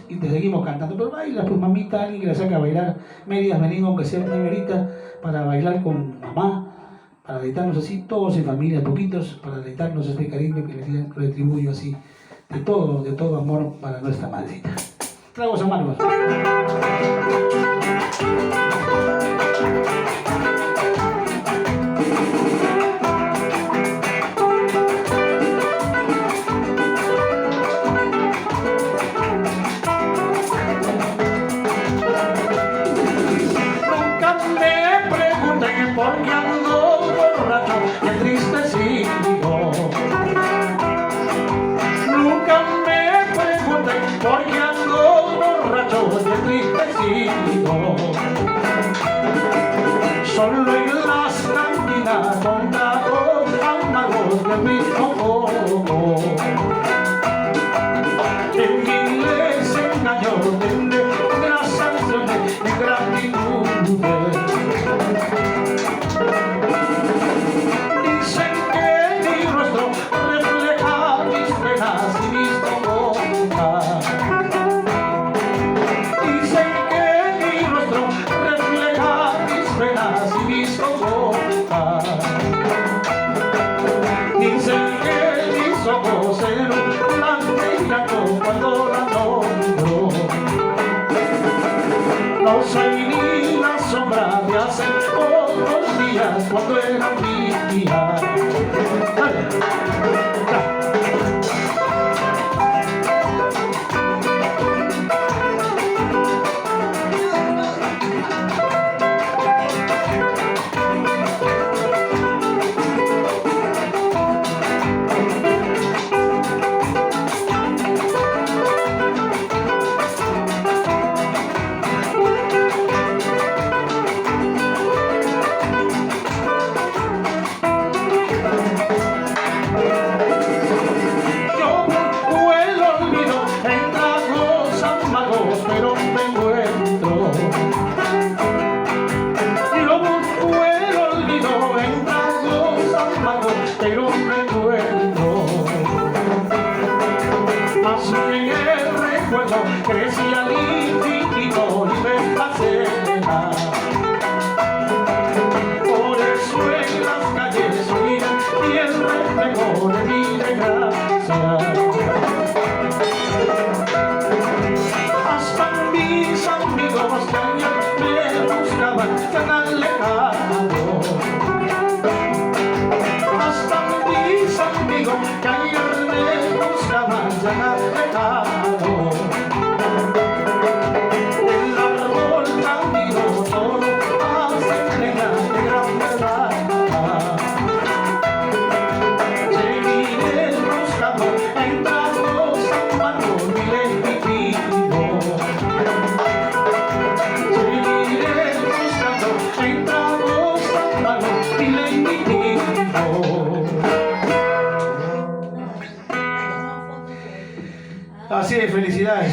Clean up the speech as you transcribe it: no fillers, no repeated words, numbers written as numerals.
Y te seguimos cantando, pero baila pues mamita, alguien que la saca a bailar medias, venimos aunque sea una merita para bailar con mamá, para deleitarnos así, todos en familia, poquitos, para deleitarnos este cariño que le retribuyo así, de todo amor para nuestra madrecita. Tragos amargos. Porque ando borracho y entristecido. Nunca me pregunten por qué ando borracho y entristecido. Solo en las cantinas con tragos amargos del mismo modo. En miles de engaños de las sanciones de gratitud. Dicen que mis ojos se blanquean cuando la nombro. No soy ni la sombra de hace pocos días cuando era mía. Pero me encuentro, yo busco el olvido en tragos amargos, pero me encuentro. Más en el recuerdo crece al infinito y me placenta. Por eso en las calles oirán y el reflejo de mi desgracia. Mis amigos que ayer me buscaban tan alejado. Hasta mis amigos que ayer me buscaban tan alejado. El árbol caído todo hace leña de gran verdad. Seguiré buscando en tragos amargos mi legítimo. Así es, felicidades.